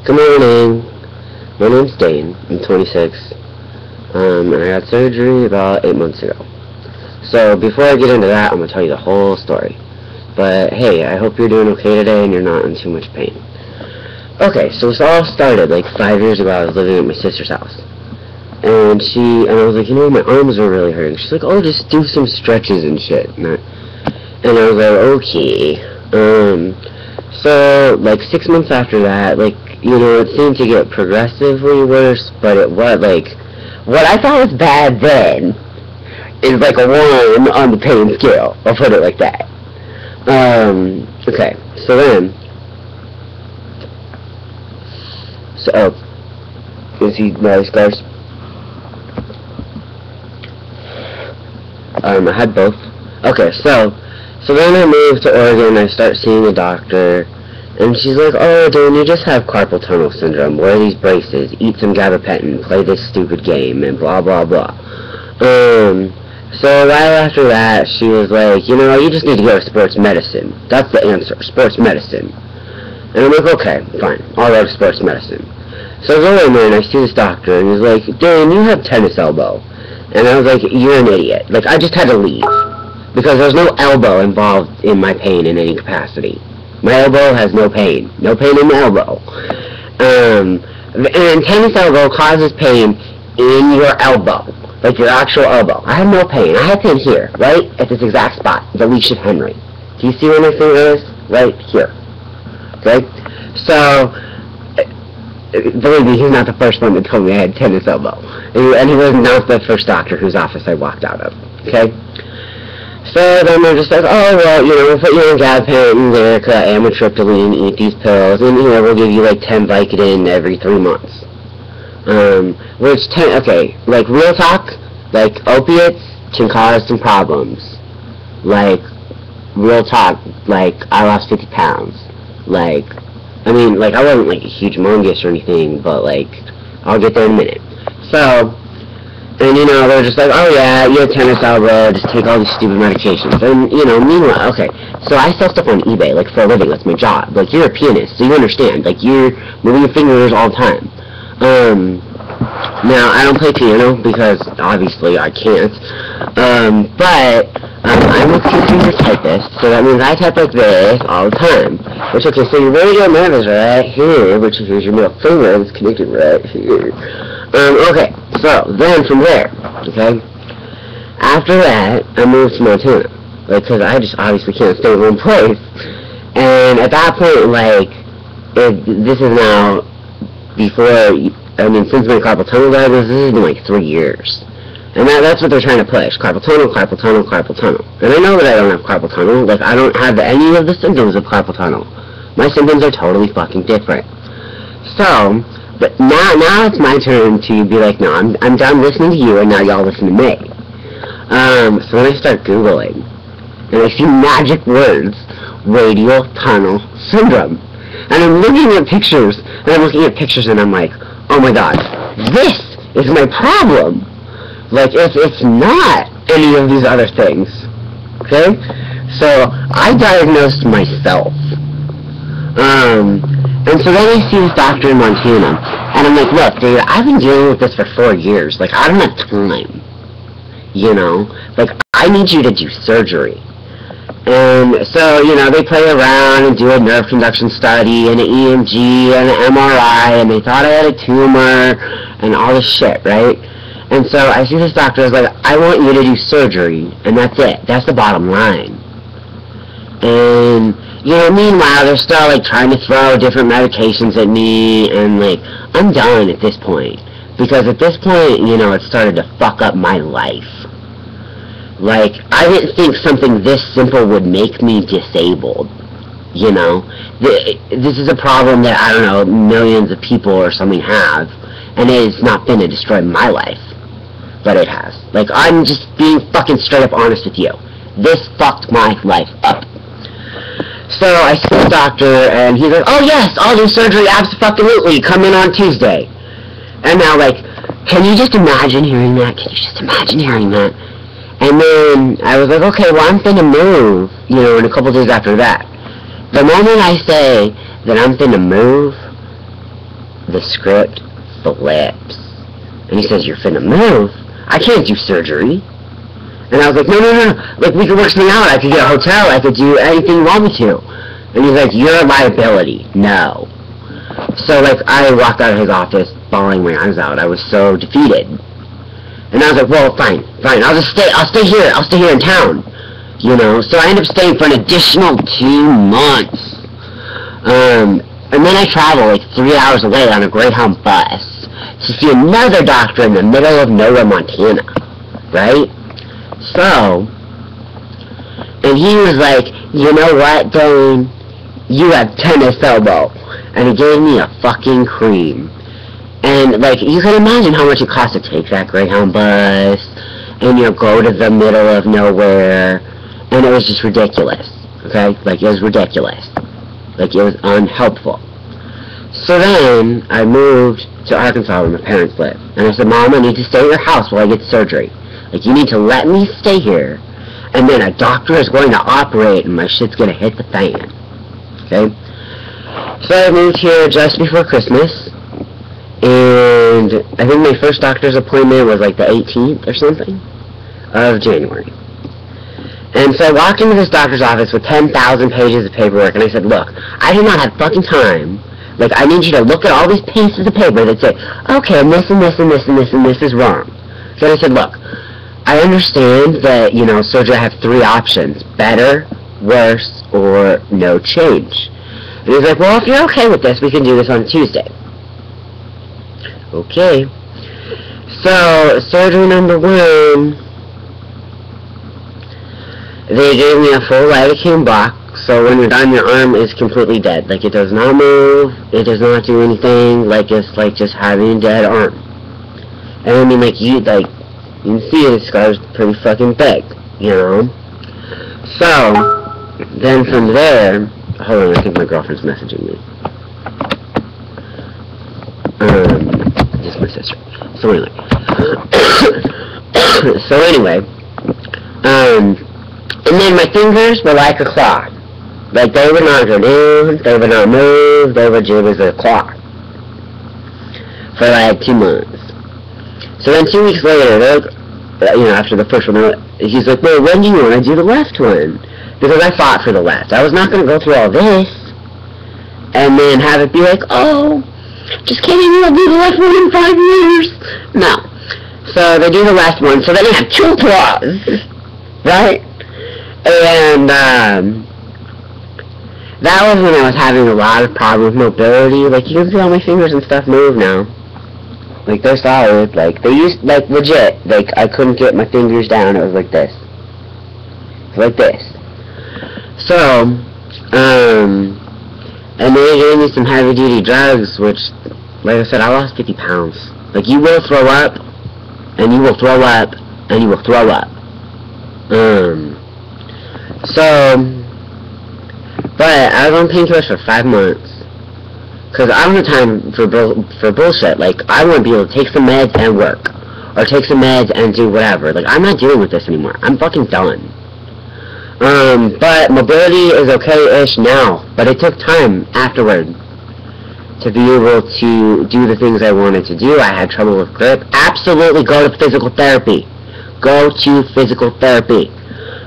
Good morning. My name's Dane. I'm 26. And I got surgery about 8 months ago. So before I get into that, I'm going to tell you the whole story. But hey, I hope you're doing okay today and you're not in too much pain. Okay, so this all started like 5 years ago. I was living at my sister's house. And I was like, my arms are really hurting. She's like, oh, just do some stretches and shit. And I was like, okay. So, like, 6 months after that, like, it seemed to get progressively worse, but it was, like, what I thought was bad then is, like, a 1 on the pain scale. I'll put it like that. Okay, so then, you see my scars? I had both. Okay, so then I moved to Oregon, I start seeing a doctor, and she's like, oh, dude, you just have carpal tunnel syndrome, wear these braces, eat some gabapentin, play this stupid game, and blah, blah, blah. So right after that, she was like, you just need to go to sports medicine. That's the answer, sports medicine. And I'm like, okay, fine, I'll go to sports medicine. So I go in there, and I see this doctor, and he's like, Dane, you have tennis elbow. And I was like, you're an idiot. Like, I just had to leave. Because there's no elbow involved in my pain in any capacity. My elbow has no pain. No pain in the elbow. And tennis elbow causes pain in your elbow. Like your actual elbow. I have no pain. I have pain here, right? At this exact spot. The leash of Henry. Do you see where my finger is? Right here. Okay? So, believe me, he's not the first one that told me I had tennis elbow. And he was not the first doctor whose office I walked out of. Okay? So then they're just like, oh, well, we'll put you on gabapentin, Lyrica, amitriptyline, eat these pills, and, we'll give you, like, 10 Vicodin every 3 months. Okay, like, real talk, like, opiates can cause some problems. Like, real talk, like, I lost 50 pounds. Like, I wasn't, like, a huge mongus or anything, but, like, I'll get there in a minute. So, and, they're just like, oh, yeah, you have tennis elbow, just take all these stupid medications. And, meanwhile, okay, so I sell stuff on eBay, like, for a living, that's my job. Like, you're a pianist, so you understand. Like, you're moving your fingers all the time. Now, I don't play piano, because, obviously, I can't. But, I'm a two-finger typist, so that means I type like this all the time. Which, okay, so your radio nerve is right here, which is your middle finger, and it's connected right here. Okay, so, then from there, okay, after that, I moved to Montana, like, because I just obviously can't stay in one place, and at that point, like, this is now, since my carpal tunnel diagnosis, this has been, like, 3 years, and that's what they're trying to push, carpal tunnel, carpal tunnel, carpal tunnel, and I know that I don't have carpal tunnel, like, I don't have any of the symptoms of carpal tunnel, my symptoms are totally fucking different, so, but now it's my turn to be like, no, I'm done listening to you, and now y'all listen to me. So then I start Googling, and I see magic words, radial tunnel syndrome. And I'm looking at pictures, and I'm like, oh my god, this is my problem. Like, it's not any of these other things. Okay? So, I diagnosed myself. And so then I see this doctor in Montana, and I'm like, look, dude, I've been dealing with this for 4 years. Like, I don't have time. Like, I need you to do surgery. And so, they play around and do a nerve conduction study, and an EMG, and an MRI, and they thought I had a tumor, and all this shit, right? And so I see this doctor, I was like, I want you to do surgery, and that's it. That's the bottom line. And, meanwhile, they're still, like, trying to throw different medications at me, and, like, I'm done at this point. Because at this point, it started to fuck up my life. Like, I didn't think something this simple would make me disabled. This is a problem that, I don't know, millions of people or something have, and it has not been to destroy my life. But it has. Like, I'm just being fucking straight up honest with you. This fucked my life up. So I see the doctor, and he's like, oh yes, I'll do surgery, abso-fucking-lutely, come in on Tuesday. And now, like, can you just imagine hearing that? Can you just imagine hearing that? And then I was like, okay, well, I'm finna move, in a couple days after that. The moment I say that I'm finna move, the script flips. And he says, "You're finna move? I can't do surgery." And I was like, no, like, we could work something out. I could get a hotel. I could do anything you want me to. And he's like, "You're a liability. No." So, like, I walked out of his office bawling my eyes out. I was so defeated. And I was like, well, fine. I'll stay here in town. You know, so I ended up staying for an additional 2 months. And then I traveled, like, 3 hours away on a Greyhound bus to see another doctor in the middle of nowhere, Montana. Right? So, and he was like, "You know what, Dane? You have tennis elbow." And he gave me a fucking cream. And, like, you can imagine how much it costs to take that Greyhound bus, and, you know, go to the middle of nowhere, and it was just ridiculous, okay? Like, it was ridiculous. Like, it was unhelpful. So then, I moved to Arkansas where my parents live, and I said, "Mom, I need to stay at your house while I get surgery. Like, you need to let me stay here, and then a doctor is going to operate, and my shit's gonna hit the fan." Okay? So I moved here just before Christmas, and I think my first doctor's appointment was like the 18th or something of January. And so I walked into this doctor's office with 10,000 pages of paperwork, and I said, "Look, I do not have fucking time. Like, I need you to look at all these pieces of paper that say, okay, and this and this and this and this and this is wrong." So I said, "Look, I understand that, you know, surgery, I have 3 options: better, worse, or no change." And he's like, "Well, if you're okay with this, we can do this on Tuesday." Okay. So, surgery number 1, they gave me a full lidocaine block, so when you're done, your arm is completely dead. Like, it does not move, it does not do anything, like, it's like just having a dead arm. And I mean, like, you can see the scar's pretty fucking big, you know? So, then from there, hold on, I think my girlfriend's messaging me. Just my sister. So anyway. And then my fingers were like a clock. Like, they would not go down, they would not move, they would just as a clock. For like 2 months. So then 2 weeks later, you know, after the first one, he's like, "Well, when do you want to do the left one?" Because I fought for the left. I was not going to go through all this, and then have it be like, "Oh, just kidding, I'll do the left one in 5 years." No. So they do the left one, so then I have 2 claws, right? And, that was when I was having a lot of problems with mobility. Like, you can see all my fingers and stuff move now. Like, they're solid. Like, they used, like, legit. Like, I couldn't get my fingers down. It was like this. Like this. So, and they gave me some heavy-duty drugs, which, like I said, I lost 50 pounds. Like, you will throw up, and you will throw up, and you will throw up. But I was on painkillers for 5 months. Because I don't have time for bullshit. Like, I want to be able to take some meds and work. Or take some meds and do whatever. Like, I'm not dealing with this anymore. I'm fucking done. But mobility is okay-ish now. But it took time afterward to be able to do the things I wanted to do. I had trouble with grip. Absolutely go to physical therapy. Go to physical therapy.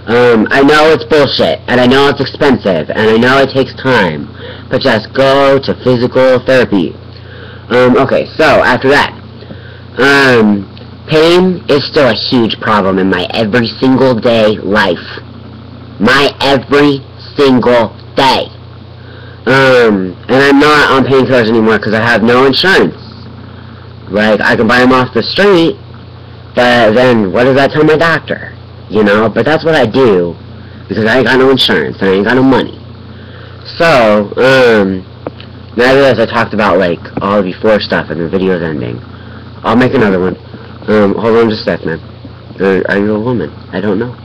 I know it's bullshit, and I know it's expensive, and I know it takes time, but just go to physical therapy. Okay, so after that, pain is still a huge problem in my every single day life. My every single day. And I'm not on painkillers anymore because I have no insurance. Like, I can buy them off the street, but then what does that tell my doctor? You know, but that's what I do, because I ain't got no insurance, and I ain't got no money. So, now I realize I talked about, like, all the before stuff, and the video's ending. I'll make another one. Hold on just a sec, man. Are you a woman? I don't know.